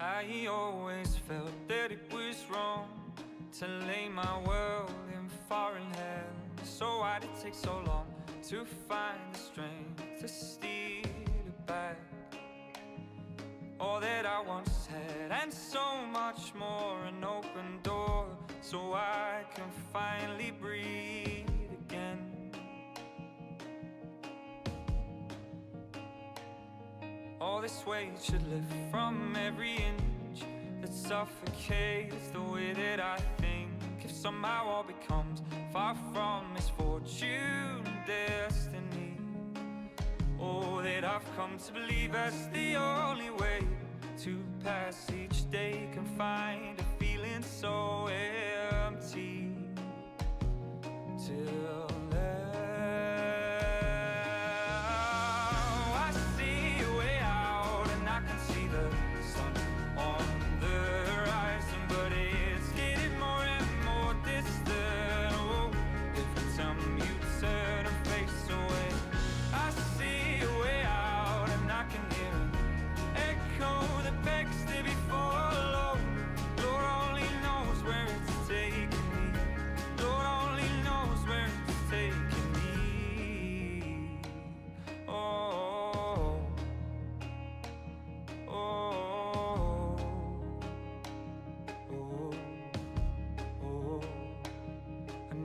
I always felt that it was wrong to lay my world in foreign hands. So why did it take so long to find the strength to steal it back? All that I once had and so much more, an open door so I can finally breathe again. All this weight should lift from every inch that suffocates the way that I think. If somehow all becomes far from misfortune, destiny, oh, that I've come to believe that's the only way to pass each day, can find a feeling so empty till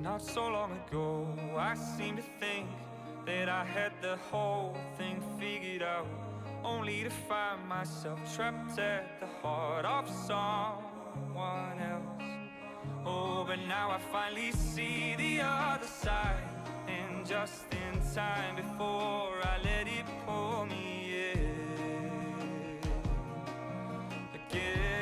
not so long ago, I seemed to think that I had the whole thing figured out, only to find myself trapped at the heart of someone else. Oh, but now I finally see the other side, and just in time before I let it pull me in again.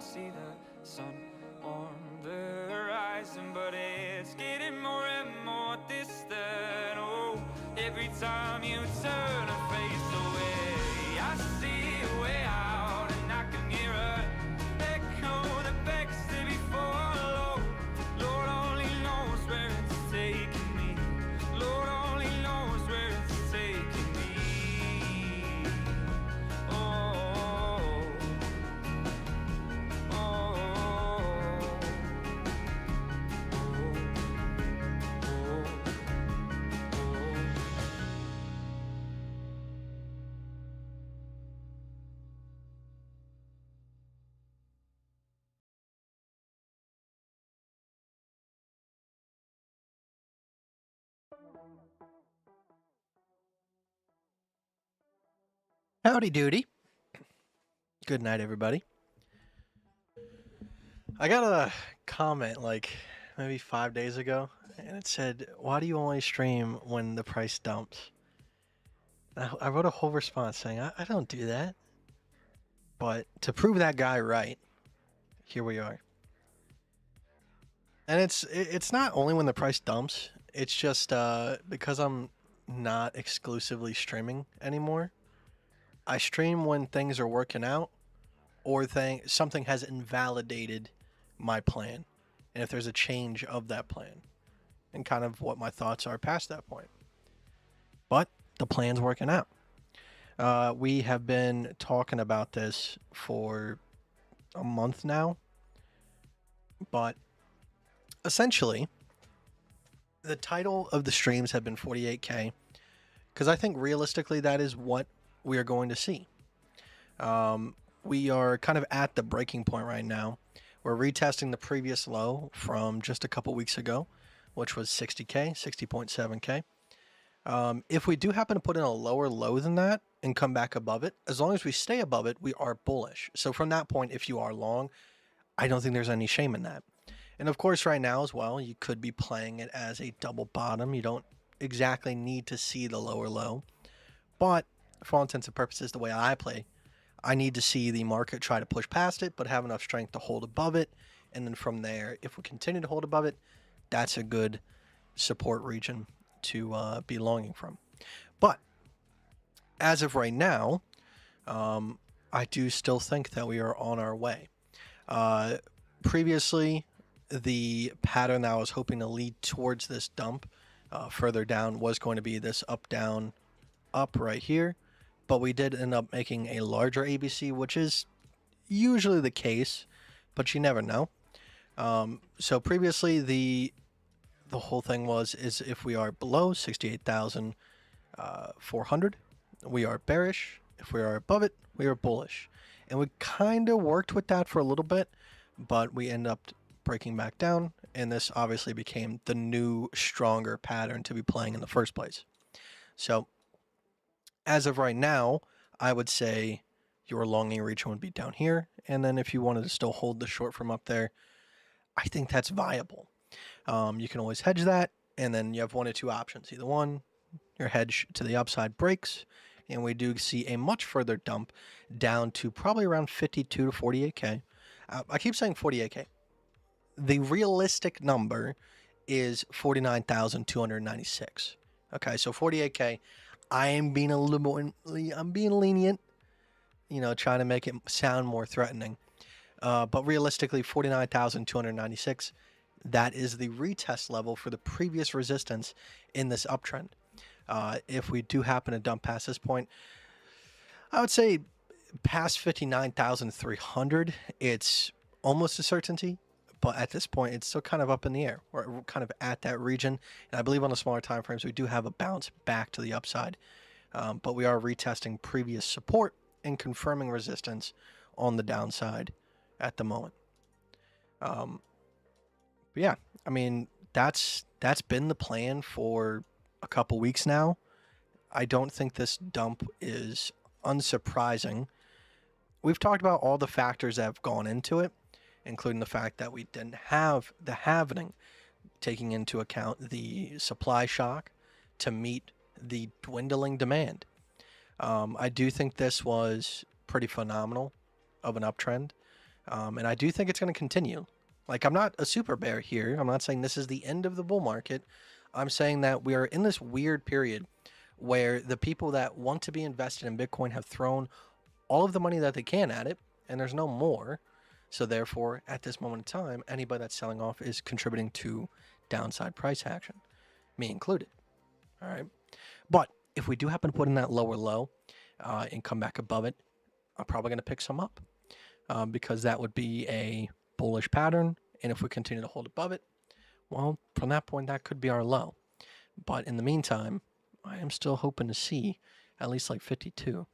See the sun on the horizon, but it's getting more and more distant. Oh, every time you turn and face away, I see a way out, and I can hear an echo that begs to be followed. Lord only knows where it's taking me. Lord only knows where it's taking me. Oh. Howdy doody. Good night, everybody. I got a comment like maybe 5 days ago, and it said, "Why do you only stream when the price dumps?" I wrote a whole response saying, I don't do that. But to prove that guy right, here we are. And it's not only when the price dumps, it's just because I'm not exclusively streaming anymore. I stream when things are working out, or something has invalidated my plan, and if there's a change of that plan, and kind of what my thoughts are past that point. But the plan's working out. We have been talking about this for a month now, but essentially, the title of the streams have been 48K because I think realistically that is what we are going to see. We are kind of at the breaking point right now. We're retesting the previous low from just a couple weeks ago, which was 60K, 60.7K. If we do happen to put in a lower low than that and come back above it, as long as we stay above it, we are bullish. So from that point, if you are long, I don't think there's any shame in that. And of course, right now as well, you could be playing it as a double bottom. You don't exactly need to see the lower low. But for all intents and purposes, the way I play, I need to see the market try to push past it, but have enough strength to hold above it. And then from there, if we continue to hold above it, that's a good support region to be longing from. But as of right now, I do still think that we are on our way. Previously, the pattern that I was hoping to lead towards this dump further down was going to be this up, down, up right here. But we did end up making a larger ABC, which is usually the case, but you never know. So previously, the whole thing is if we are below 68,400, we are bearish. If we are above it, we are bullish. And we kind of worked with that for a little bit, but we end up breaking back down, and this obviously became the new, stronger pattern to be playing in the first place. So as of right now, I would say your longing region would be down here, and then if you wanted to still hold the short from up there, I think that's viable. You can always hedge that, and then you have one or two options. Either one, your hedge to the upside breaks, and we do see a much further dump down to probably around 52 to 48K. I keep saying 48K. The realistic number is 49,296. Okay, so 48K. I am being a little more, I'm being lenient, trying to make it sound more threatening. But realistically, 49,296, that is the retest level for the previous resistance in this uptrend. If we do happen to dump past this point, I would say past 59,300, it's almost a certainty. But at this point, it's still kind of up in the air. We're kind of at that region. And I believe on the smaller time frames, we do have a bounce back to the upside. But we are retesting previous support and confirming resistance on the downside at the moment. But yeah, I mean, that's been the plan for a couple weeks now. I don't think this dump is unsurprising. We've talked about all the factors that have gone into it, including the fact that we didn't have the halving, taking into account the supply shock to meet the dwindling demand. I do think this was pretty phenomenal of an uptrend, and I do think it's going to continue. Like, I'm not a super bear here. I'm not saying this is the end of the bull market. I'm saying that we are in this weird period where the people that want to be invested in Bitcoin have thrown all of the money that they can at it, and there's no more. So therefore, at this moment in time, anybody that's selling off is contributing to downside price action, me included. All right. But if we do happen to put in that lower low and come back above it, I'm probably going to pick some up because that would be a bullish pattern. And if we continue to hold above it, well, from that point, that could be our low. But in the meantime, I am still hoping to see at least like 52.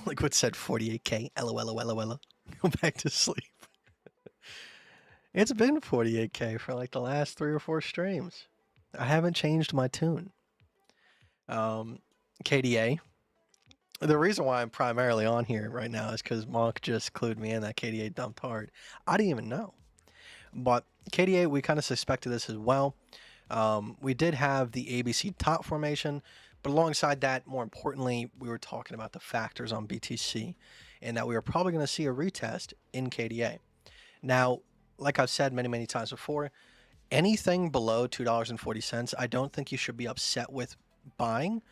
Liquid said 48K. LOL. Go back to sleep. It's been 48K for like the last 3 or 4 streams. I haven't changed my tune. KDA. The reason why I'm primarily on here right now is because Monk just clued me in that KDA dumped hard. I didn't even know. But KDA, we kind of suspected this as well. We did have the ABC top formation, but alongside that, more importantly, we were talking about the factors on BTC and that we were probably going to see a retest in KDA. Now, like I've said many, many times before, anything below $2.40, I don't think you should be upset with buying.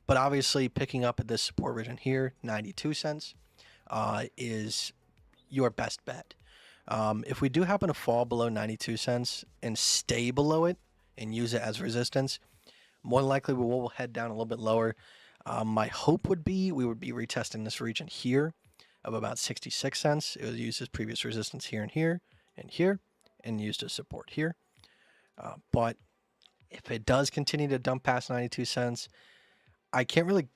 But obviously, picking up at this support region here, 92 cents, is your best bet. If we do happen to fall below 92 cents and stay below it, and use it as resistance. More than likely, we will head down a little bit lower. My hope would be we would be retesting this region here of about 66 cents. It was used as previous resistance here and here and here, and used as support here. But if it does continue to dump past 92 cents, I can't really.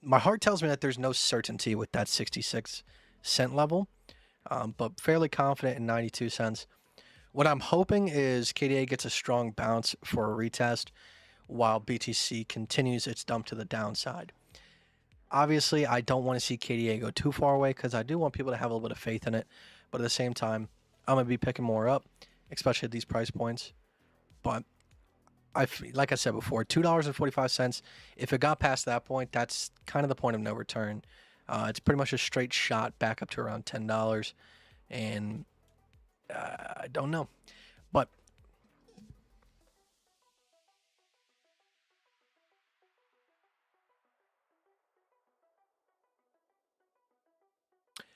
My heart tells me that there's no certainty with that 66 cent level, but fairly confident in 92 cents. What I'm hoping is KDA gets a strong bounce for a retest while BTC continues its dump to the downside. Obviously, I don't want to see KDA go too far away because I do want people to have a little bit of faith in it. But at the same time, I'm going to be picking more up, especially at these price points. But like I said before, $2.45. If it got past that point, that's kind of the point of no return. It's pretty much a straight shot back up to around $10. And I don't know. But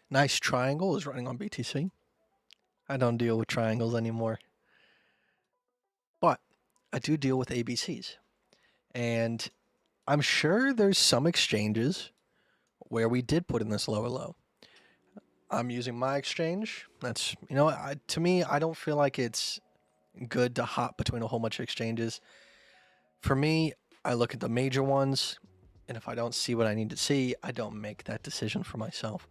nice triangle is running on BTC. I don't deal with triangles anymore. But I do deal with ABCs. And I'm sure there's some exchanges where we did put in this lower low. I'm using my exchange. That's, to me, I don't feel like it's good to hop between a whole bunch of exchanges. For me, I look at the major ones, and if I don't see what I need to see, I don't make that decision for myself.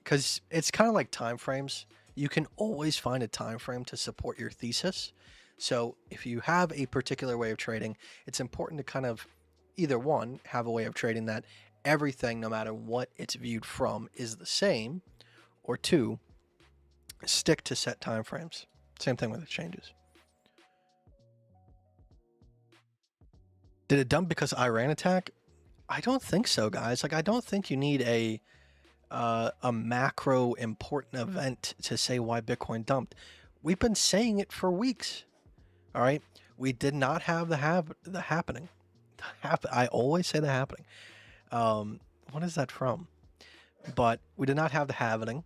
Because it's kind of like time frames. You can always find a time frame to support your thesis. So if you have a particular way of trading, it's important to kind of either one, have a way of trading that everything, no matter what it's viewed from, is the same, or two, stick to set time frames. Same thing with exchanges. Did it dump because Iran attack? I don't think so, guys. Like, I don't think you need a macro important event to say why Bitcoin dumped. We've been saying it for weeks. All right, we did not have the happening. I always say the happening. What is that from? But we did not have the happening.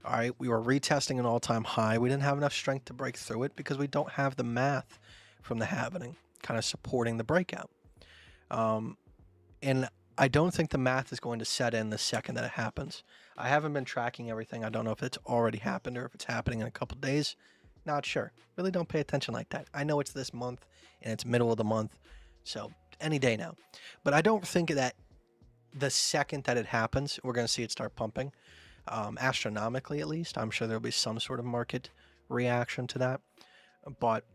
All right, we were retesting an all-time high. We didn't have enough strength to break through it because we don't have the math from the happening kind of supporting the breakout. And I don't think the math is going to set in the second that it happens. I haven't been tracking everything. I don't know if it's already happened or if it's happening in a couple days. Not sure. Really don't pay attention like that. I know it's this month and it's middle of the month, so any day now. But I don't think that the second that it happens, we're going to see it start pumping, astronomically at least. I'm sure there'll be some sort of market reaction to that. But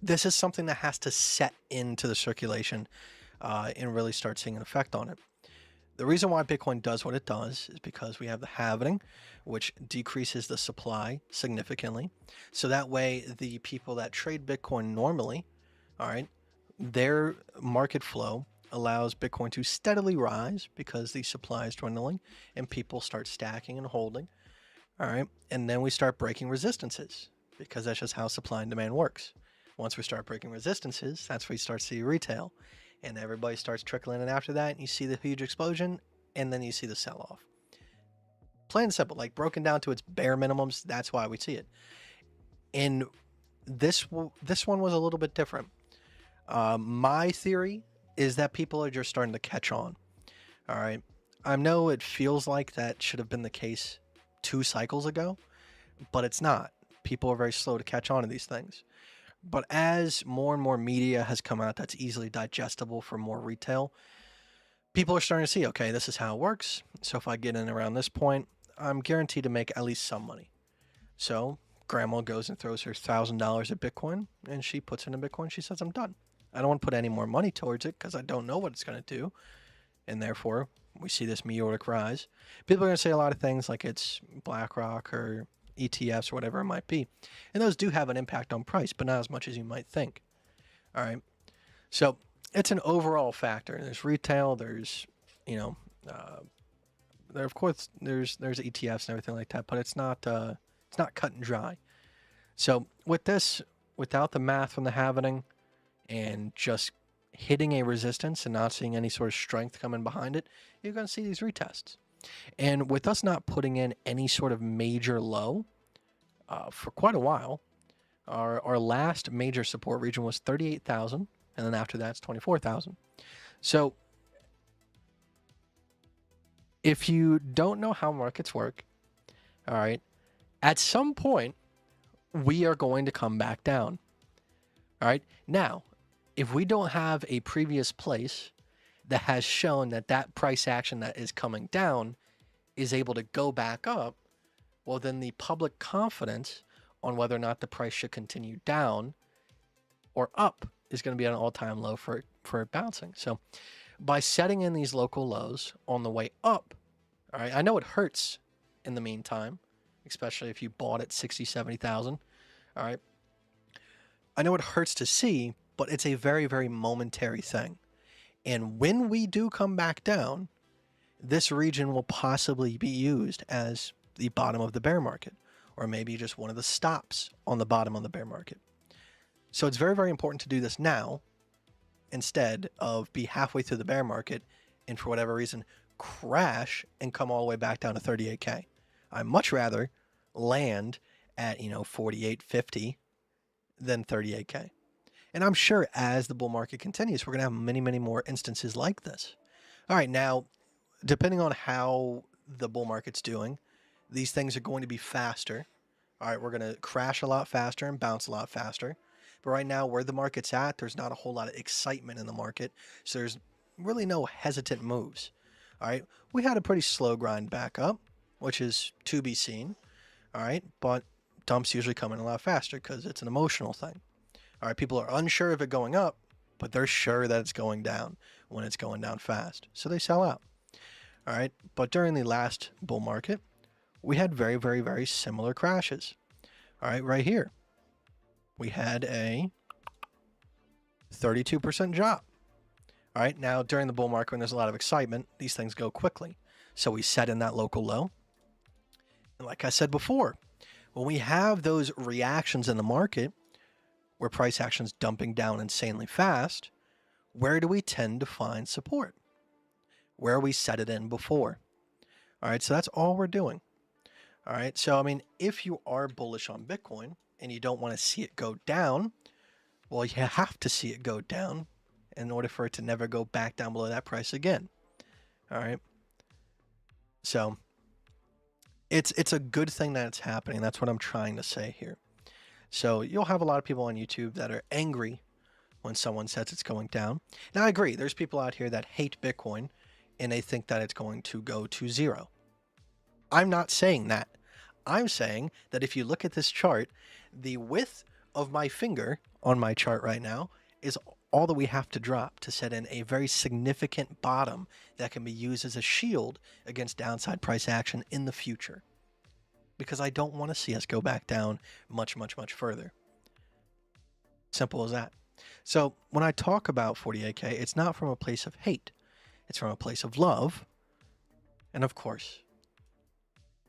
this is something that has to set into the circulation and really start seeing an effect on it. The reason why Bitcoin does what it does is because we have the halving, which decreases the supply significantly. So that way, the people that trade Bitcoin normally, all right, their market flow allows Bitcoin to steadily rise because the supply is dwindling and people start stacking and holding. All right. And then we start breaking resistances because that's just how supply and demand works. Once we start breaking resistances, that's where you start to see retail. And everybody starts trickling in after that, and you see the huge explosion, and then you see the sell-off. Plain and simple, like broken down to its bare minimums, that's why we see it. And this one was a little bit different. My theory is that people are just starting to catch on. All right. I know it feels like that should have been the case 2 cycles ago, but it's not. People are very slow to catch on to these things. But as more and more media has come out that's easily digestible for more retail, people are starting to see, okay, this is how it works. So if I get in around this point, I'm guaranteed to make at least some money. So grandma goes and throws her $1,000 at Bitcoin, and she puts it in Bitcoin. She says, I'm done. I don't want to put any more money towards it because I don't know what it's going to do. And therefore, we see this meteoric rise. People are going to say a lot of things like it's BlackRock or ETFs or whatever it might be. And those do have an impact on price, but not as much as you might think. All right. So it's an overall factor. There's retail, there's, there, of course, there's ETFs and everything like that, but it's not cut and dry. So with this, without the math from the halving and just hitting a resistance and not seeing any sort of strength coming behind it, you're going to see these retests. And with us not putting in any sort of major low for quite a while, Our last major support region was 38,000, and then after that it's 24,000. So if you don't know how markets work, all right, at some point we are going to come back down. All right. Now, if we don't have a previous place that has shown that that price action that is coming down is able to go back up, well, then the public confidence on whether or not the price should continue down or up is going to be at an all-time low for it bouncing. So by setting in these local lows on the way up, all right, I know it hurts in the meantime, especially if you bought at 60, 70,000. All right. I know it hurts to see, but it's a very, very momentary thing. And when we do come back down, this region will possibly be used as the bottom of the bear market, or maybe just one of the stops on the bottom of the bear market. So it's very, very important to do this now instead of be halfway through the bear market and for whatever reason crash and come all the way back down to 38K. I'd much rather land at, 48.50 than 38K. And I'm sure as the bull market continues, we're going to have many, many more instances like this. All right, now, depending on how the bull market's doing, these things are going to be faster. All right, we're going to crash a lot faster and bounce a lot faster. But right now, where the market's at, there's not a whole lot of excitement in the market. So there's really no hesitant moves. All right, we had a pretty slow grind back up, which is to be seen. All right, but dumps usually come in a lot faster because it's an emotional thing. All right, people are unsure of it going up, but they're sure that it's going down when it's going down fast. So they sell out. All right, but during the last bull market, we had very, very, very similar crashes. All right, right here, we had a 32% drop. All right, now during the bull market, when there's a lot of excitement, these things go quickly. So we set in that local low. And like I said before, when we have those reactions in the market where price action's dumping down insanely fast, where do we tend to find support? Where we set it in before. All right, so that's all we're doing. All right, so I mean, if you are bullish on Bitcoin and you don't want to see it go down, well, you have to see it go down in order for it to never go back down below that price again. All right, so it's a good thing that it's happening. That's what I'm trying to say here. So you'll have a lot of people on YouTube that are angry when someone says it's going down. Now, I agree. There's people out here that hate Bitcoin and they think that it's going to go to zero. I'm not saying that. I'm saying that if you look at this chart, the width of my finger on my chart right now is all that we have to drop to set in a very significant bottom that can be used as a shield against downside price action in the future. Because I don't want to see us go back down much, much, much further. Simple as that. So when I talk about 48K, it's not from a place of hate. It's from a place of love. And of course,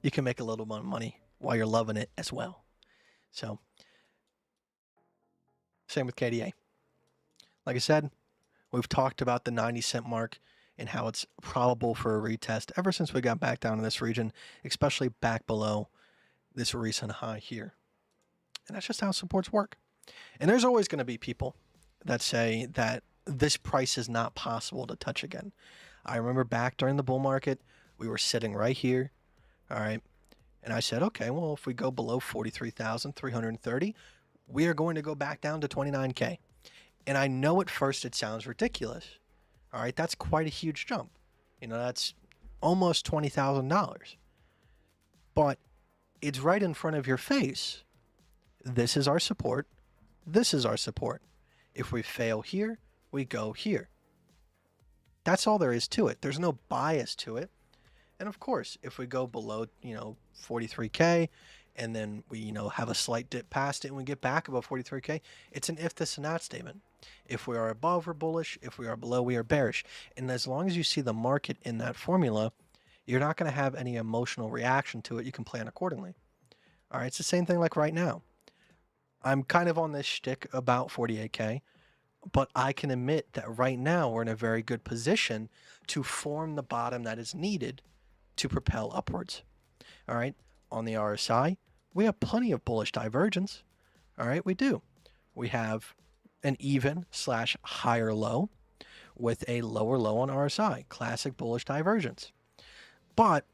you can make a little bit of money while you're loving it as well. So, same with KDA. Like I said, we've talked about the 90-cent mark and how it's probable for a retest ever since we got back down in this region, especially back below this recent high here. And that's just how supports work. And there's always going to be people that say that this price is not possible to touch again. I remember back during the bull market, we were sitting right here. All right. And I said, okay, well, if we go below 43,330, we are going to go back down to 29K. And I know at first it sounds ridiculous. All right. That's quite a huge jump. That's almost $20,000. But it's right in front of your face. This is our support. This is our support. If we fail here, we go here. That's all there is to it. There's no bias to it. And of course, if we go below, 43K, and then we, have a slight dip past it and we get back above 43K, it's an if this and that statement. If we are above, we're bullish. If we are below, we are bearish. And as long as you see the market in that formula, you're not going to have any emotional reaction to it. You can plan accordingly. All right, it's the same thing like right now. I'm kind of on this shtick about 48K, but I can admit that right now we're in a very good position to form the bottom that is needed to propel upwards. All right, on the RSI, we have plenty of bullish divergence. All right, we do. We have an even slash higher low with a lower low on RSI, classic bullish divergence. But,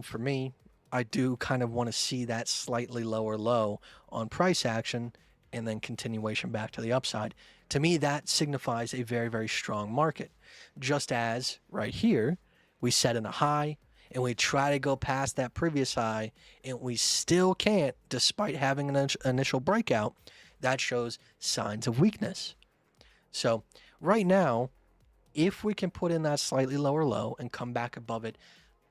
for me, I do kind of want to see that slightly lower low on price action and then continuation back to the upside. To me, that signifies a very, very strong market. Just as right here, we set in a high and we try to go past that previous high and we still can't, despite having an initial breakout. That shows signs of weakness. So right now, if we can put in that slightly lower low and come back above it,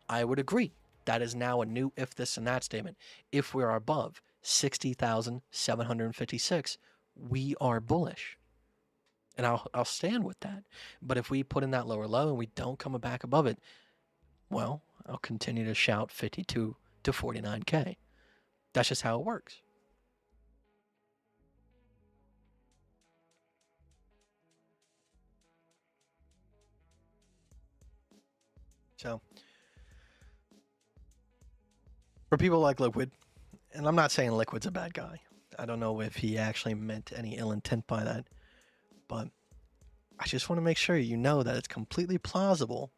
I would agree. That is now a new if this and that statement. If we are above 60,756, we are bullish. And I'll stand with that. But if we put in that lower low and we don't come back above it, well, I'll continue to shout 52 to 49K. That's just how it works. So, for people like Liquid, and I'm not saying Liquid's a bad guy. I don't know if he actually meant any ill intent by that. But I just want to make sure you know that it's completely plausible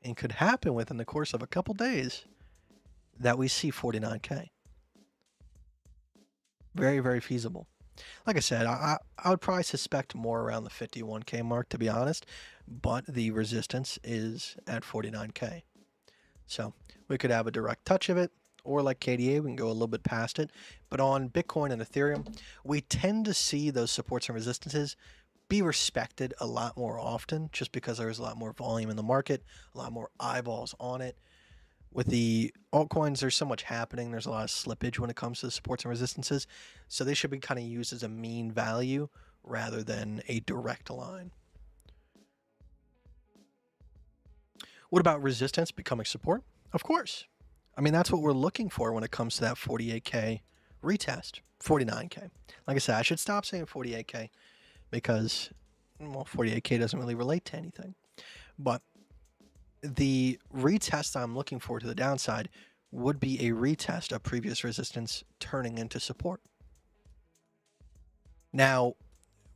and could happen within the course of a couple days that we see 49K. Very, very feasible. Like I said, I would probably suspect more around the 51K mark, to be honest, but the resistance is at 49K. So we could have a direct touch of it, or like KDA, we can go a little bit past it. But on Bitcoin and Ethereum, we tend to see those supports and resistances be respected a lot more often, just because there's a lot more volume in the market, a lot more eyeballs on it. With the altcoins, there's so much happening. There's a lot of slippage when it comes to the supports and resistances. So they should be kind of used as a mean value rather than a direct line. What about resistance becoming support? Of course. I mean, that's what we're looking for when it comes to that 48K retest. 49K. Like I said, I should stop saying 48K because, well, 48K doesn't really relate to anything. But the retest I'm looking for to the downside would be a retest of previous resistance turning into support. Now,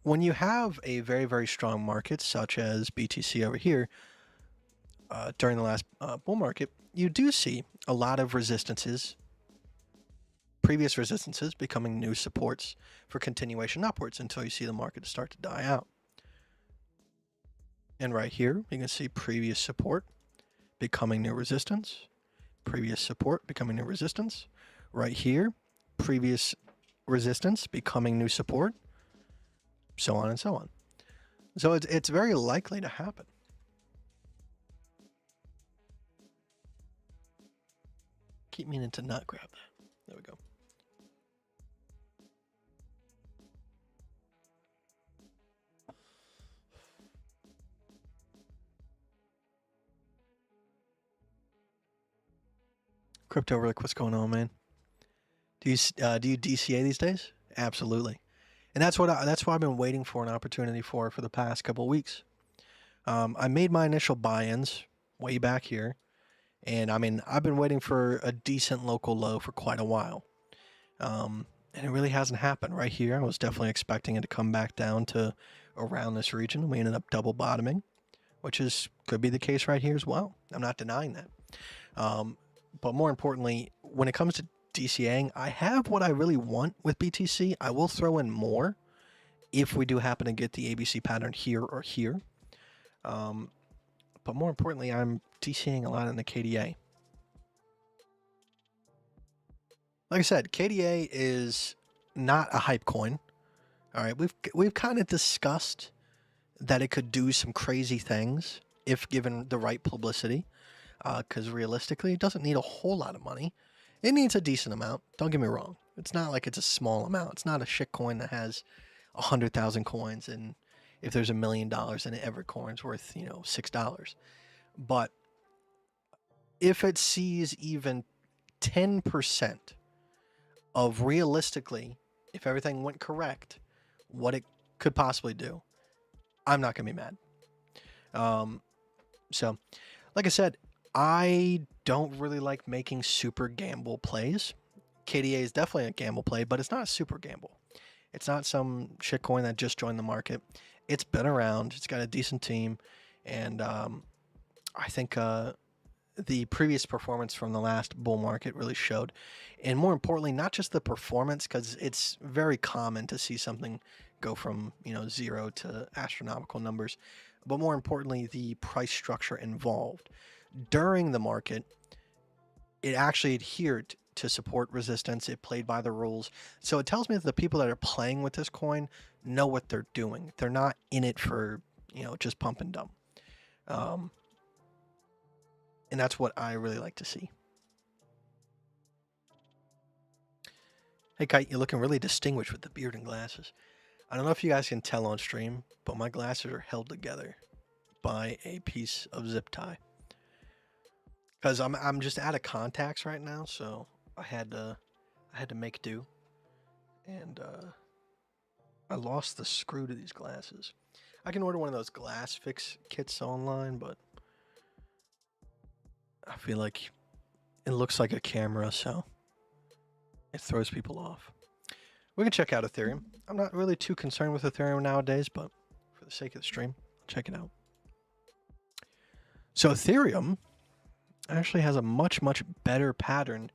when you have a very, very strong market, such as BTC over here, during the last bull market, you do see a lot of resistances, previous resistances becoming new supports for continuation upwards until you see the market start to die out. And right here, you can see previous support becoming new resistance, previous support becoming new resistance. Right here, previous resistance becoming new support, so on and so on. So it's very likely to happen. Keep meaning to not grab that. There we go. Crypto Rick, what's going on, man? Do you DCA these days? Absolutely, and that's what I've been waiting for an opportunity for the past couple of weeks. I made my initial buy-ins way back here, and I mean I've been waiting for a decent local low for quite a while, and it really hasn't happened. Right here, I was definitely expecting it to come back down to around this region. We ended up double bottoming, which could be the case right here as well. I'm not denying that. But more importantly, when it comes to DCAing, I have what I really want with BTC. I will throw in more if we do happen to get the ABC pattern here or here. But more importantly, I'm DCAing a lot in the KDA. Like I said, KDA is not a hype coin. All right, we've kind of discussed that it could do some crazy things if given the right publicity. Because realistically, it doesn't need a whole lot of money. It needs a decent amount. Don't get me wrong. It's not like it's a small amount. It's not a shit coin that has 100,000 coins, and if there's $1 million in it, every coin's worth, $6. But if it sees even 10% of realistically, if everything went correct, what it could possibly do, I'm not gonna be mad. So, like I said, I don't really like making super gamble plays. KDA is definitely a gamble play, but it's not a super gamble. It's not some shitcoin that just joined the market. It's been around. It's got a decent team, and I think the previous performance from the last bull market really showed. And more importantly, not just the performance, because it's very common to see something go from, 0 to astronomical numbers, but more importantly, the price structure involved. During the market, it actually adhered to support resistance. It played by the rules. So it tells me that the people that are playing with this coin know what they're doing. They're not in it for, just pump and dump. And that's what I really like to see. Hey, Kite, you're looking really distinguished with the beard and glasses. I don't know if you guys can tell on stream, but my glasses are held together by a piece of zip tie. Because I'm just out of contacts right now, so I had to make do. And I lost the screw to these glasses. I can order one of those glass fix kits online, but I feel like it looks like a camera, so it throws people off. We can check out Ethereum. I'm not really too concerned with Ethereum nowadays, but for the sake of the stream, check it out. So Ethereum actually has a much, much better pattern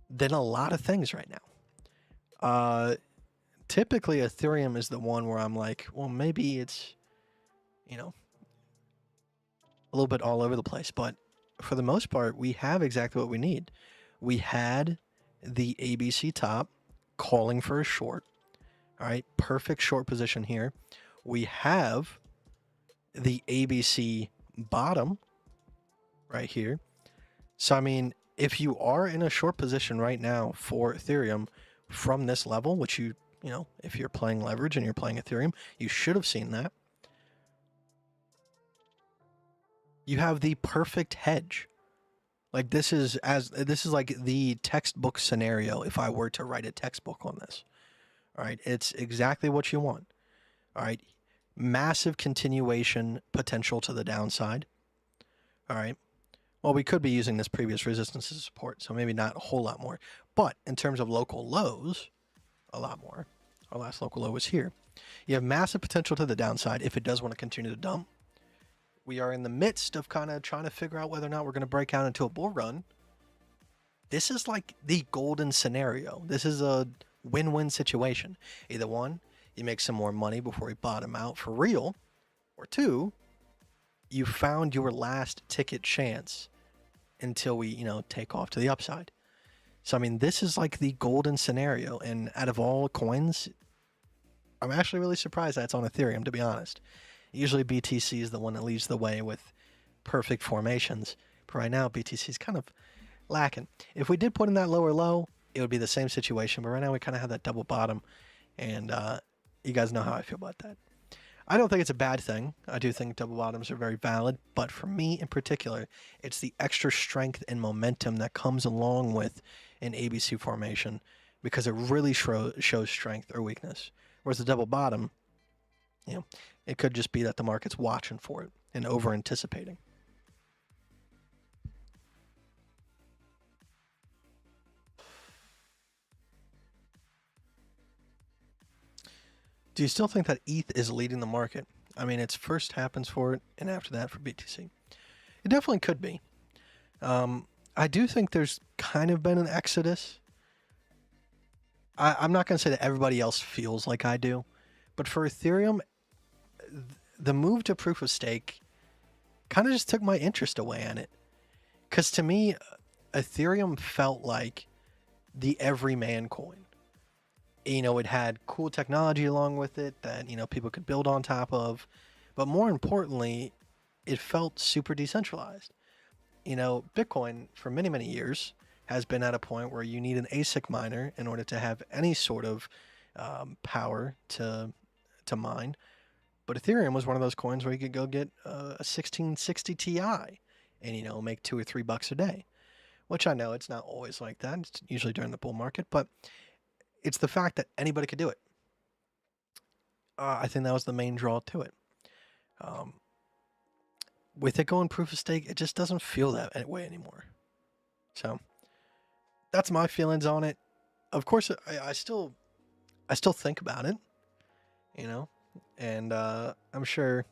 than a lot of things right now. Typically, Ethereum is the one where I'm like, well, maybe it's, a little bit all over the place, but for the most part, we have exactly what we need. We had the ABC top calling for a short. All right, perfect short position here. We have the ABC bottom right here. So, I mean, if you are in a short position right now for Ethereum from this level, which if you're playing leverage and you're playing Ethereum, you should have seen that. You have the perfect hedge. Like this is like the textbook scenario if I were to write a textbook on this. All right, it's exactly what you want. All right, massive continuation potential to the downside. All right. Well, we could be using this previous resistance as support, so maybe not a whole lot more. But in terms of local lows, a lot more. Our last local low was here. You have massive potential to the downside if it does want to continue to dump. We are in the midst of kind of trying to figure out whether or not we're going to break out into a bull run. This is like the golden scenario. This is a win-win situation. Either one, you make some more money before we bottom out for real, or two, you found your last ticket chance until we, take off to the upside. So, I mean, this is like the golden scenario. And out of all coins, I'm actually really surprised that's on Ethereum, to be honest. Usually BTC is the one that leads the way with perfect formations. But right now, BTC is kind of lacking. If we did put in that lower low, it would be the same situation. But right now, we kind of have that double bottom. And you guys know how I feel about that. I don't think it's a bad thing. I do think double bottoms are very valid. But for me in particular, it's the extra strength and momentum that comes along with an ABC formation because it really shows strength or weakness. Whereas the double bottom, it could just be that the market's watching for it and over-anticipating. Do you still think that ETH is leading the market? I mean, it's first happens for it, and after that for BTC. It definitely could be. I do think there's kind of been an exodus. I'm not going to say that everybody else feels like I do, but for Ethereum, the move to proof of stake kind of just took my interest away in it. Because to me, Ethereum felt like the everyman coin. It had cool technology along with it that, people could build on top of. But more importantly, it felt super decentralized. Bitcoin for many, many years has been at a point where you need an ASIC miner in order to have any sort of power to mine. But Ethereum was one of those coins where you could go get a 1660 Ti and, make $2 or $3 a day. Which I know it's not always like that. It's usually during the bull market, but it's the fact that anybody could do it. I think that was the main draw to it. With it going proof of stake, it just doesn't feel that way anymore. So that's my feelings on it. Of course, I still I still think about it, and I'm sure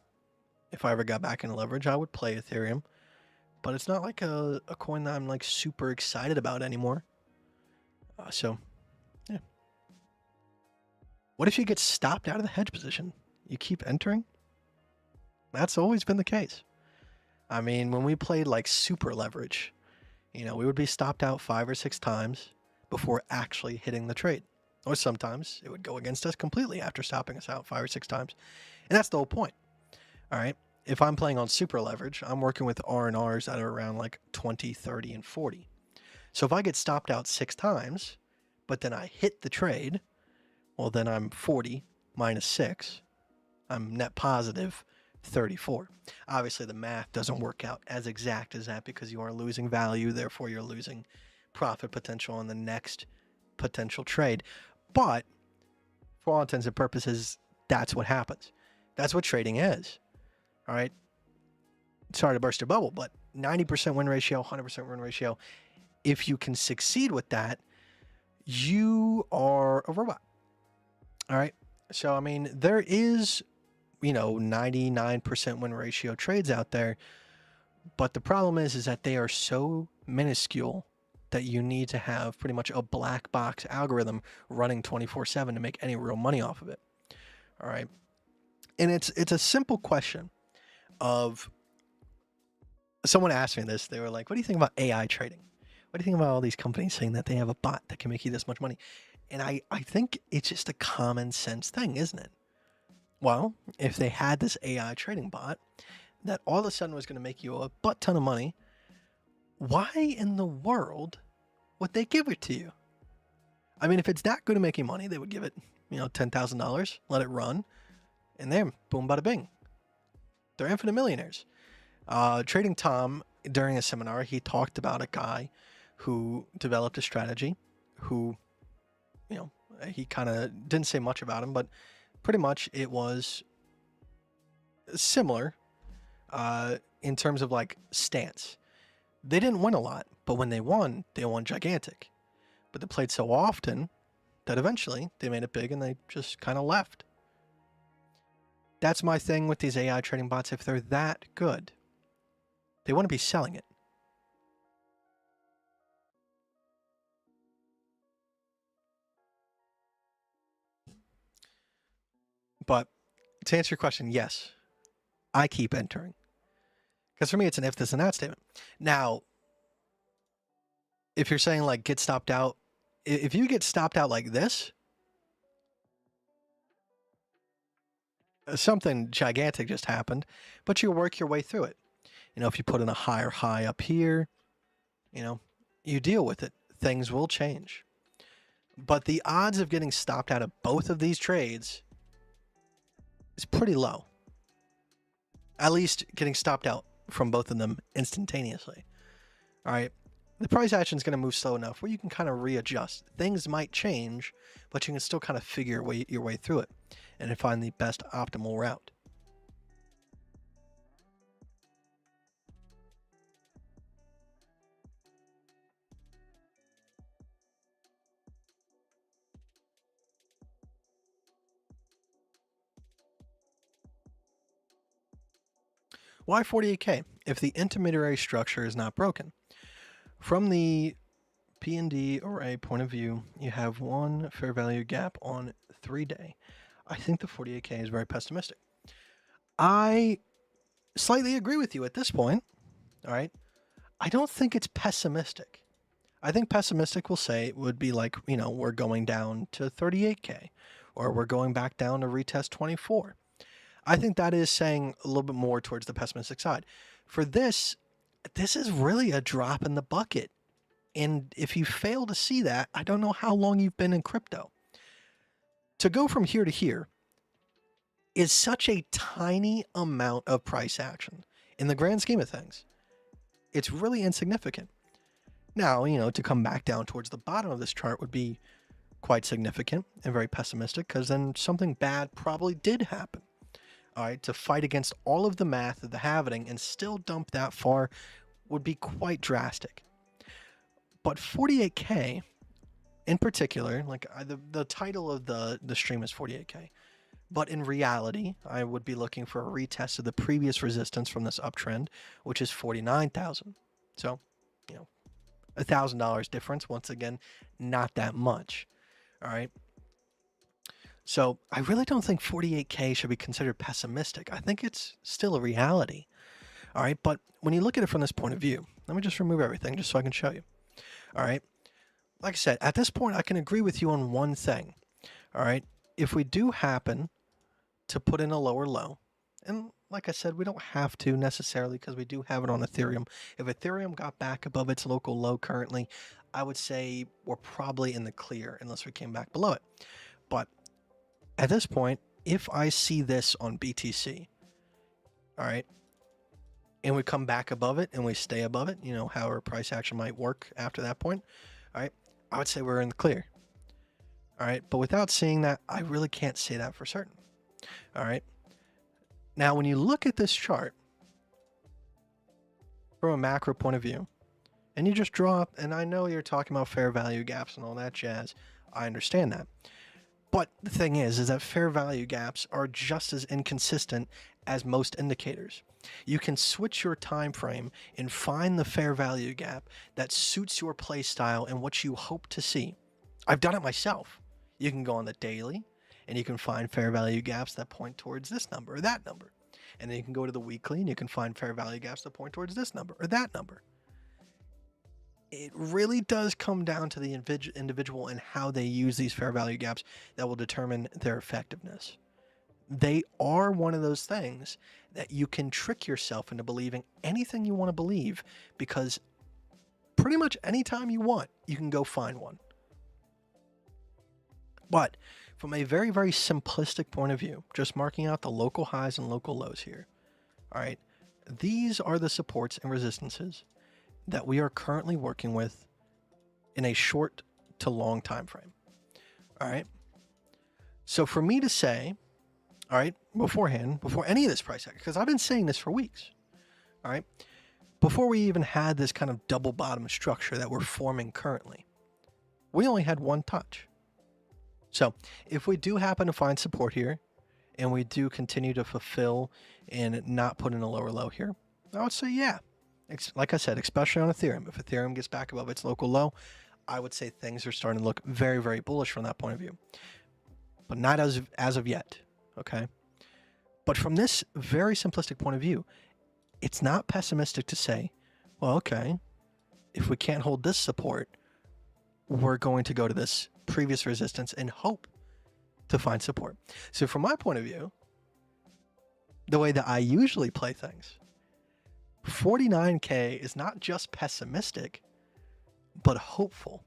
if I ever got back into leverage, I would play Ethereum, but it's not like a coin that I'm like super excited about anymore. So, yeah. What if you get stopped out of the hedge position? You keep entering? That's always been the case. I mean, when we played like super leverage, we would be stopped out 5 or 6 times before actually hitting the trade. Or sometimes it would go against us completely after stopping us out 5 or 6 times. And that's the whole point. All right. If I'm playing on super leverage, I'm working with R&Rs that are around like 20, 30, and 40. So if I get stopped out 6 times, but then I hit the trade, well, then I'm 40 minus 6. I'm net positive 34. Obviously, the math doesn't work out as exact as that because you are losing value. Therefore, you're losing profit potential on the next potential trade. But for all intents and purposes, that's what happens. That's what trading is. All right. Sorry to burst your bubble, but 90% win ratio, 100% win ratio. If you can succeed with that, you are a robot. All right. So, I mean, there is, 99% win ratio trades out there. But the problem is that they are so minuscule that you need to have pretty much a black box algorithm running 24/7 to make any real money off of it. All right. And it's a simple question of someone asked me this. They were like, what do you think about AI trading? What do you think about all these companies saying that they have a bot that can make you this much money? And I think it's just a common sense thing, isn't it? Well, if they had this AI trading bot that all of a sudden was going to make you a butt ton of money, why in the world would they give it to you? I mean, if it's that good at making money, they would give it, $10,000, let it run, and then boom, bada bing. They're infinite millionaires. Trading Tom, during a seminar, he talked about a guy who developed a strategy who, he kind of didn't say much about him, but pretty much it was similar in terms of like stance. They didn't win a lot, but when they won gigantic. But they played so often that eventually they made it big and they just kind of left. That's my thing with these AI trading bots. If they're that good, they want to be selling it. But to answer your question, yes, I keep entering. Because for me, it's an if this and that statement. Now, if you're saying like get stopped out, if you get stopped out like this, something gigantic just happened, but you work your way through it. If you put in a higher high up here, you deal with it. Things will change. But the odds of getting stopped out of both of these trades is pretty low. At least getting stopped out from both of them instantaneously. All right. The price action is going to move slow enough where you can kind of readjust. Things might change, but you can still kind of figure your way through it and find the best optimal route. Why 48K if the intermediary structure is not broken? From the P&D array point of view, you have one fair value gap on 3-day. I think the 48K is very pessimistic. I slightly agree with you at this point. All right. I don't think it's pessimistic. I think pessimistic will say it would be like, we're going down to 38K or we're going back down to retest 24. I think that is saying a little bit more towards the pessimistic side. For this is really a drop in the bucket. And if you fail to see that, I don't know how long you've been in crypto. To go from here to here is such a tiny amount of price action. In the grand scheme of things, it's really insignificant. Now, to come back down towards the bottom of this chart would be quite significant and very pessimistic because then something bad probably did happen. All right, to fight against all of the math of the halving and still dump that far would be quite drastic. But 48K in particular, like the title of the stream is 48K. But in reality, I would be looking for a retest of the previous resistance from this uptrend, which is 49,000. So, you know, $1,000 difference. Once again, not that much. All right. So I really don't think 48K should be considered pessimistic. I think it's still a reality. All right. But when you look at it from this point of view, let me just remove everything just so I can show you. All right. Like I said, at this point, I can agree with you on one thing. All right. If we do happen to put in a lower low, and like I said, we don't have to necessarily because we do have it on Ethereum. If Ethereum got back above its local low currently, I would say we're probably in the clear unless we came back below it. But at this point, if I see this on BTC, all right, and we come back above it and we stay above it, you know, how our price action might work after that point, all right, I would say we're in the clear. All right, but without seeing that, I really can't say that for certain. All right. Now, when you look at this chart from a macro point of view, and you just draw up, and I know you're talking about fair value gaps and all that jazz. I understand that. But the thing is that fair value gaps are just as inconsistent as most indicators. You can switch your time frame and find the fair value gap that suits your play style and what you hope to see. I've done it myself. You can go on the daily and you can find fair value gaps that point towards this number or that number. And then you can go to the weekly and you can find fair value gaps that point towards this number or that number. It really does come down to the individual and how they use these fair value gaps that will determine their effectiveness. They are one of those things that you can trick yourself into believing anything you want to believe because pretty much anytime you want, you can go find one. But from a very, very simplistic point of view, just marking out the local highs and local lows here, all right, these are the supports and resistances that we are currently working with in a short to long time frame. All right. So for me to say, all right, beforehand, before any of this price action, because I've been saying this for weeks, all right, before we even had this kind of double bottom structure that we're forming currently, we only had one touch. So if we do happen to find support here and we do continue to fulfill and not put in a lower low here, I would say, yeah. Like I said, especially on Ethereum, if Ethereum gets back above its local low, I would say things are starting to look very, very bullish from that point of view. But not as of yet, okay? But from this very simplistic point of view, it's not pessimistic to say, well, okay, if we can't hold this support, we're going to go to this previous resistance and hope to find support. So from my point of view, the way that I usually play things, 49K is not just pessimistic, but hopeful.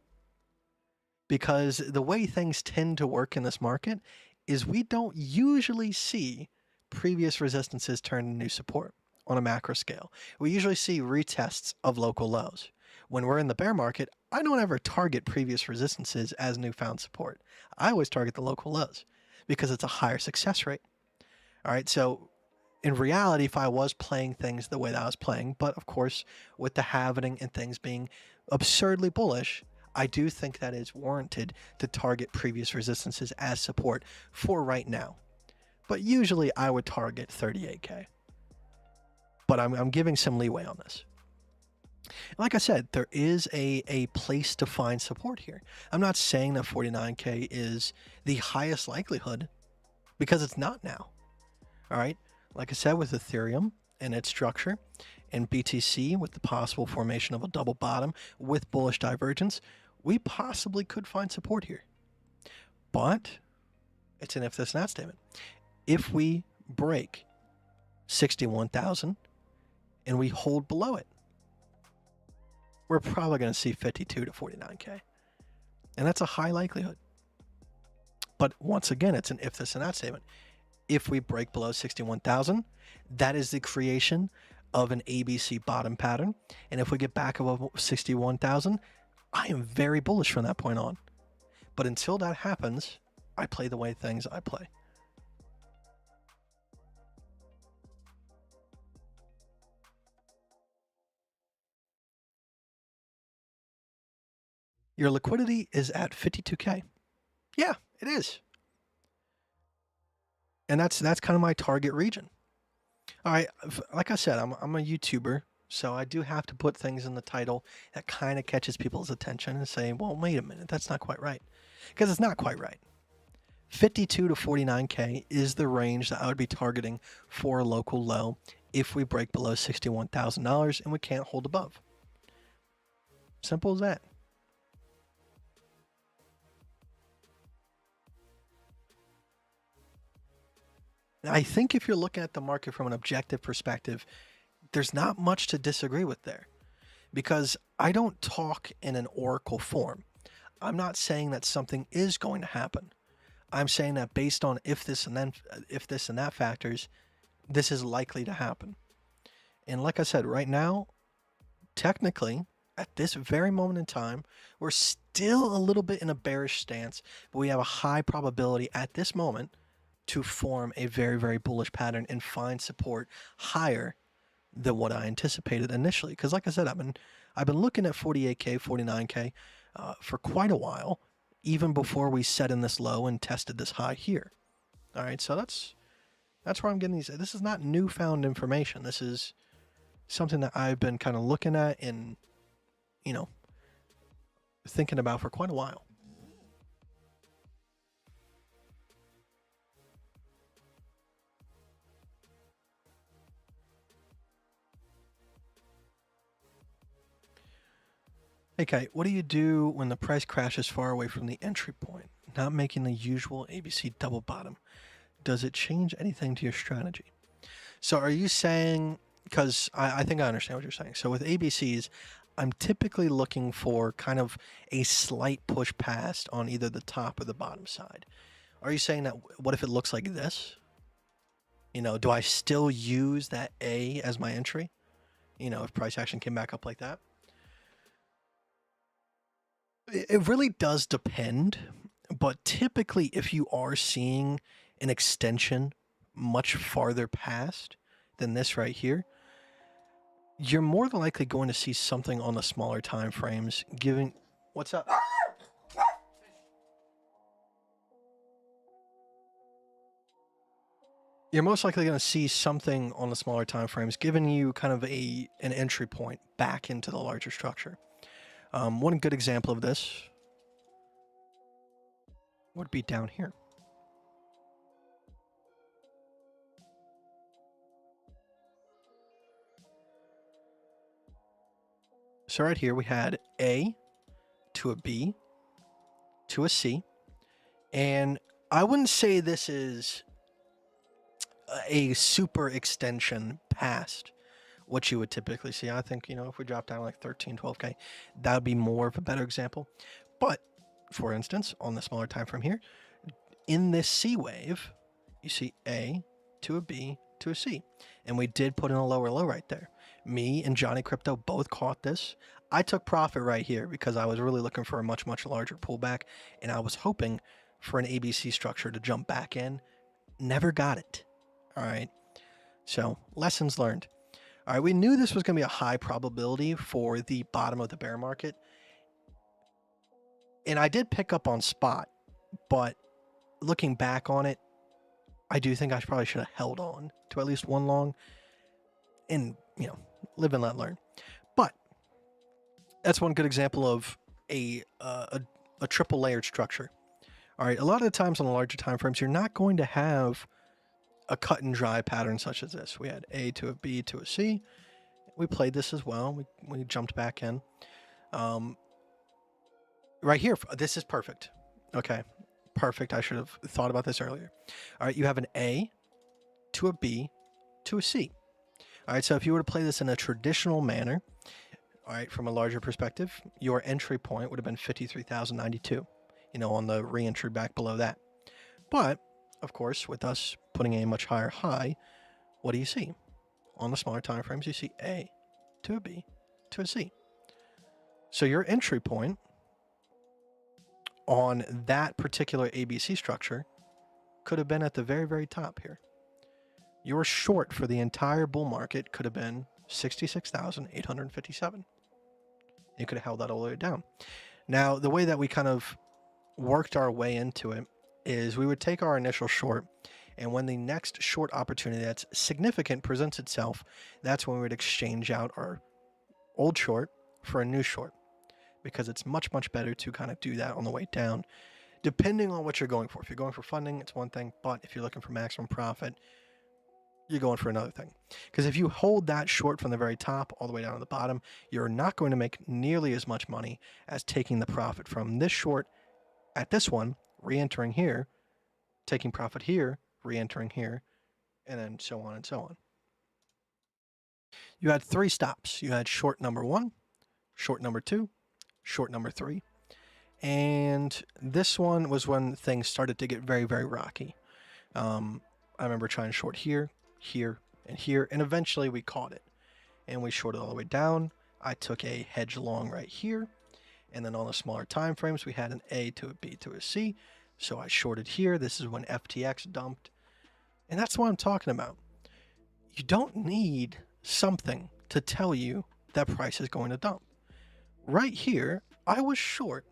Because the way things tend to work in this market is we don't usually see previous resistances turn to new support on a macro scale. We usually see retests of local lows. When we're in the bear market, I don't ever target previous resistances as newfound support. I always target the local lows because it's a higher success rate. All right, so in reality, if I was playing things the way that I was playing, but of course, with the halving and things being absurdly bullish, I do think that is warranted to target previous resistances as support for right now. But usually I would target 38K. But I'm giving some leeway on this. Like I said, there is a place to find support here. I'm not saying that 49K is the highest likelihood because it's not now. All right. Like I said, with Ethereum and its structure and BTC with the possible formation of a double bottom with bullish divergence, we possibly could find support here. But it's an if this not statement. If we break 61,000 and we hold below it, we're probably going to see 52 to 49K. And that's a high likelihood. But once again, it's an if this and that statement. If we break below 61,000, that is the creation of an ABC bottom pattern. And if we get back above 61,000, I am very bullish from that point on. But until that happens, I play the way things I play. Your liquidity is at 52K. Yeah, it is. And that's kind of my target region. All right, like I said, I'm a YouTuber, so I do have to put things in the title that kind of catches people's attention and say, well, wait a minute, that's not quite right. Because it's not quite right. 52 to 49K is the range that I would be targeting for a local low if we break below $61,000 and we can't hold above. Simple as that. I think if you're looking at the market from an objective perspective, there's not much to disagree with there, because I don't talk in an oracle form. I'm not saying that something is going to happen. I'm saying that based on if this and that factors, this is likely to happen. And like I said, right now, technically, at this very moment in time, we're still a little bit in a bearish stance, but we have a high probability at this moment to form a very, very bullish pattern and find support higher than what I anticipated initially. Because like I said, I've been looking at 48K, 49K for quite a while, even before we set in this low and tested this high here. All right, so that's where I'm getting these. This is not newfound information. This is something that I've been kind of looking at and, you know, thinking about for quite a while. Hey Kite, what do you do when the price crashes far away from the entry point, not making the usual ABC double bottom? Does it change anything to your strategy? So are you saying, because I think I understand what you're saying. So with ABCs, I'm typically looking for kind of a slight push past on either the top or the bottom side. Are you saying that, what if it looks like this? You know, do I still use that A as my entry? You know, if price action came back up like that? It really does depend, but typically if you are seeing an extension much farther past than this right here, you're more than likely going to see something on the smaller time frames giving... What's up? You're most likely going to see something on the smaller time frames giving you kind of an entry point back into the larger structure. One good example of this would be down here. So right here we had A to a B to a C, and I wouldn't say this is a super extension past what you would typically see. I think, you know, if we drop down like 13, 12K, that would be more of a better example. But for instance, on the smaller time frame here, in this C wave, you see A to a B to a C. And we did put in a lower low right there. Me and Johnny Crypto both caught this. I took profit right here because I was really looking for a much, much larger pullback. And I was hoping for an ABC structure to jump back in. Never got it. All right. So lessons learned. All right, we knew this was going to be a high probability for the bottom of the bear market. And I did pick up on spot, but looking back on it, I do think I probably should have held on to at least one long and, you know, live and let learn. But that's one good example of a triple layered structure. All right, a lot of the times on the larger time frames, you're not going to have a cut and dry pattern such as this. We had A to a B to a C. We played this as well. We jumped back in. Right here, this is perfect. Okay, perfect. I should have thought about this earlier. All right, you have an A to a B to a C. All right, so if you were to play this in a traditional manner, all right, from a larger perspective, your entry point would have been 53,092, you know, on the re-entry back below that. But of course, with us putting a much higher high, what do you see? On the smaller time frames, you see A to a B to a C. So your entry point on that particular ABC structure could have been at the very, very top here. Your short for the entire bull market could have been 66,857. You could have held that all the way down. Now, the way that we kind of worked our way into it is we would take our initial short, and when the next short opportunity that's significant presents itself, that's when we would exchange out our old short for a new short, because it's much, much better to kind of do that on the way down, depending on what you're going for. If you're going for funding, it's one thing, but if you're looking for maximum profit, you're going for another thing. Because if you hold that short from the very top all the way down to the bottom, you're not going to make nearly as much money as taking the profit from this short at this one, re-entering here, taking profit here, re-entering here, and then so on and so on. You had 3 stops. You had short number 1, short number 2, short number 3. And this one was when things started to get very, very rocky. I remember trying to short here, here, and here, and eventually we caught it. And we shorted all the way down. I took a hedge long right here. And then on the smaller time frames, we had an A to a B to a C. So I shorted here. This is when FTX dumped. And that's what I'm talking about. You don't need something to tell you that price is going to dump. Right here, I was short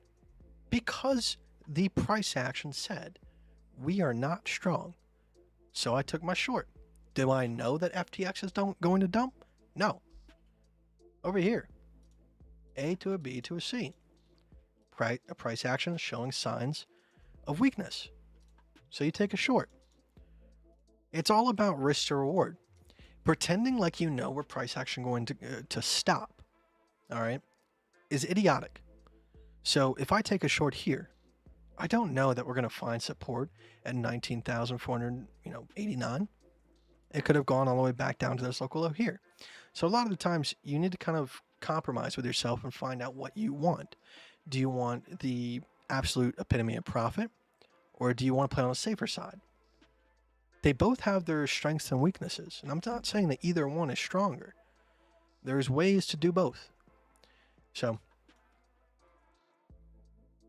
because the price action said we are not strong. So I took my short. Do I know that FTX is going to dump? No. Over here, A to a B to a C. A price action is showing signs of weakness. So you take a short. It's all about risk to reward. Pretending like you know where price action going to stop, all right, is idiotic. So if I take a short here, I don't know that we're going to find support at 19,489. It could have gone all the way back down to this local low here. So a lot of the times you need to kind of compromise with yourself and find out what you want. Do you want the absolute epitome of profit, or do you want to play on the safer side? They both have their strengths and weaknesses, and I'm not saying that either one is stronger. There's ways to do both. So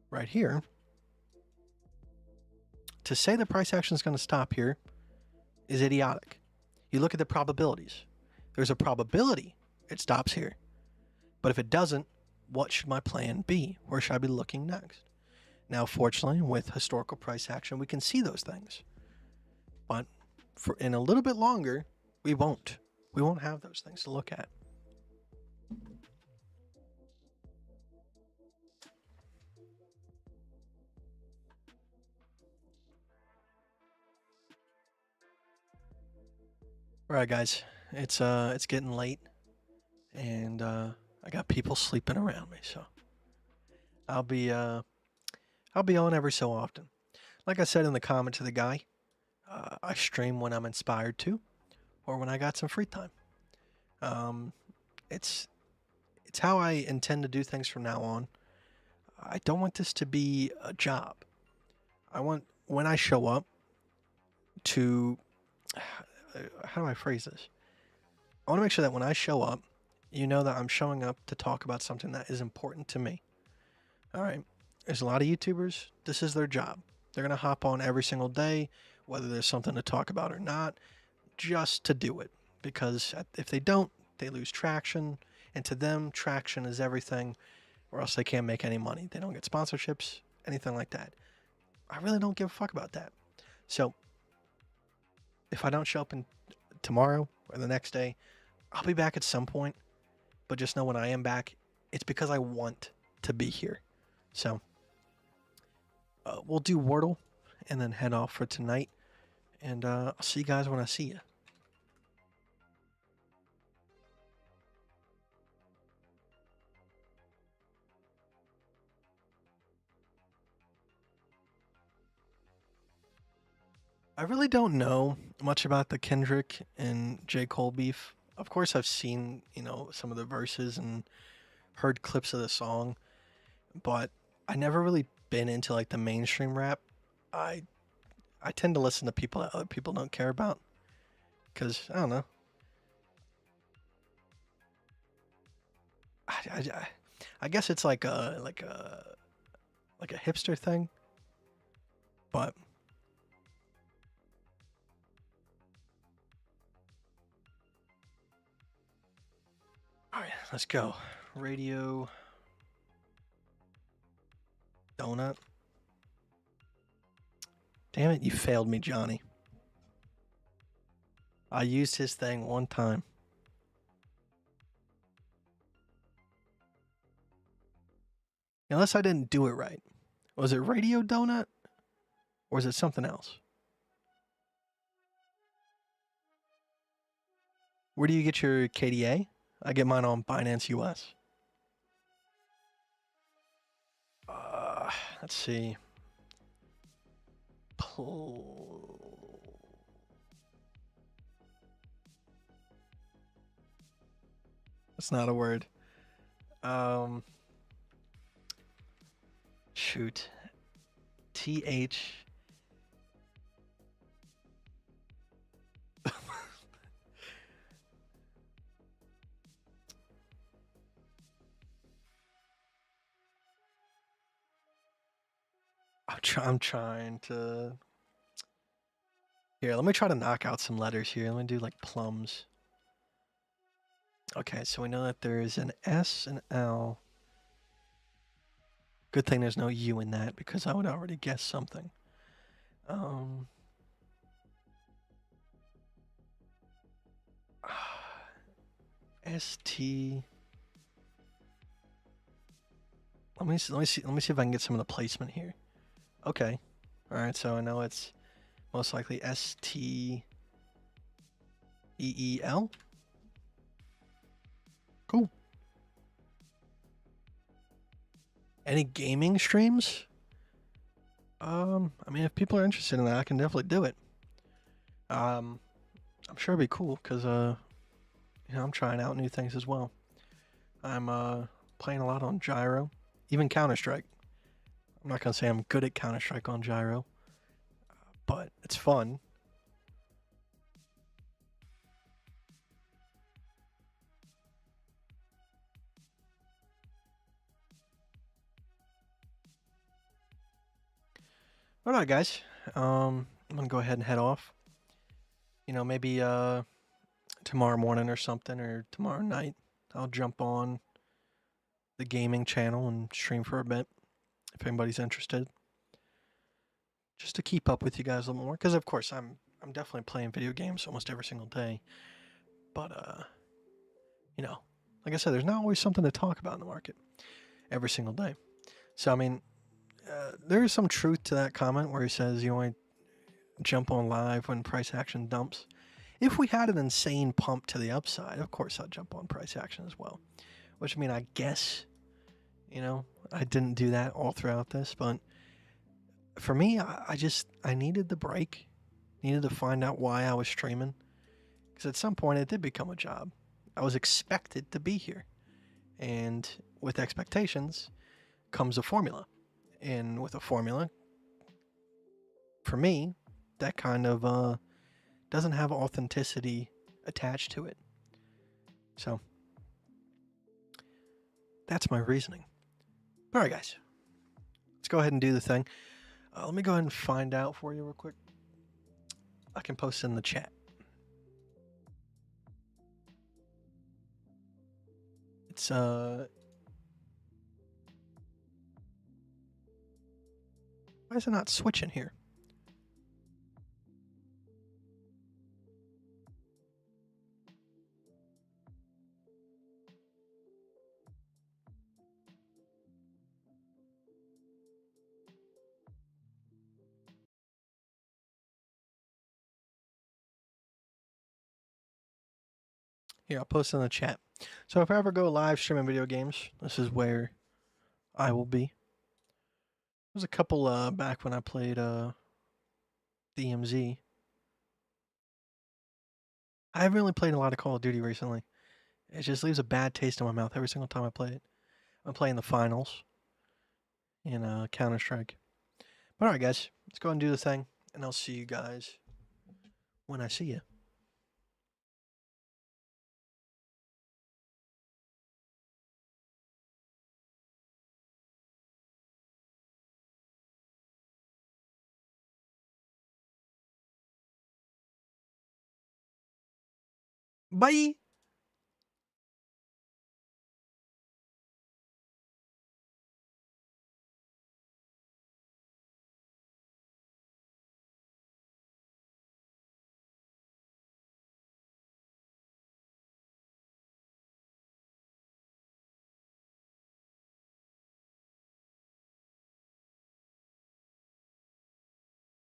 right here, to say the price action is going to stop here is idiotic. You look at the probabilities. There's a probability it stops here. But if it doesn't, what should my plan be? Where should I be looking next? Now, fortunately, with historical price action, we can see those things. But in a little bit longer, we won't. We won't have those things to look at. All right, guys, it's getting late, and I got people sleeping around me, so I'll be on every so often. Like I said in the comment to the guy, I stream when I'm inspired to, or when I got some free time. It's how I intend to do things from now on. I don't want this to be a job. I want, when I show up, to how do I phrase this? I want to make sure that when I show up, you know that I'm showing up to talk about something that is important to me. All right. There's a lot of YouTubers. This is their job. They're going to hop on every single day, whether there's something to talk about or not, just to do it. Because if they don't, they lose traction. And to them, traction is everything, or else they can't make any money. They don't get sponsorships, anything like that. I really don't give a fuck about that. So if I don't show up tomorrow or the next day, I'll be back at some point. But just know when I am back, it's because I want to be here. So we'll do Wordle and then head off for tonight. And I'll see you guys when I see you. I really don't know much about the Kendrick and J. Cole beef. Of course, I've seen, some of the verses and heard clips of the song, but I never really been into like the mainstream rap. I tend to listen to people that other people don't care about, because I don't know. I guess it's like a hipster thing, but all right, let's go. Radio. Donut. Damn it, you failed me, Johnny. I used his thing one time. Unless I didn't do it right. Was it Radio Donut? Or is it something else? Where do you get your KDA? I get mine on Binance US. Let's see. That's not a word. Shoot. TH. I'm trying to. Here, let me try to knock out some letters here. Let me do like plums. Okay, so we know that there's an S, an L. Good thing there's no U in that because I would already guess something. ST. Let me see if I can get some of the placement here. Okay. All right, so I know it's most likely STEEL. Cool. Any gaming streams? I mean, if people are interested in that, I can definitely do it. I'm sure it'd be cool because you know, I'm trying out new things as well. I'm playing a lot on Gyro, even Counter-Strike. I'm not gonna say I'm good at Counter-Strike on Gyro, but it's fun. All right, guys. I'm gonna go ahead and head off. You know, maybe tomorrow morning or something, or tomorrow night, I'll jump on the gaming channel and stream for a bit if anybody's interested. Just to keep up with you guys a little more, because of course I'm definitely playing video games almost every single day. But you know, like I said, there's not always something to talk about in the market every single day. So I mean, there is some truth to that comment where he says you only jump on live when price action dumps. If we had an insane pump to the upside, of course I'd jump on price action as well. Which I mean, I guess, you know, I didn't do that all throughout this, but for me, I needed the break, needed to find out why I was streaming, because at some point it did become a job. I was expected to be here, and with expectations comes a formula, and with a formula, for me, that kind of doesn't have authenticity attached to it. So that's my reasoning. All right, guys, let's go ahead and do the thing. Let me go ahead and find out for you real quick. I can post in the chat. It's why is it not switching here? Here, I'll post in the chat. So if I ever go live streaming video games, this is where I will be. There's a couple back when I played DMZ. I haven't really played a lot of Call of Duty recently. It just leaves a bad taste in my mouth every single time I play it. I'm playing the finals in Counter-Strike. But alright guys, let's go and do the thing, and I'll see you guys when I see you. Bye!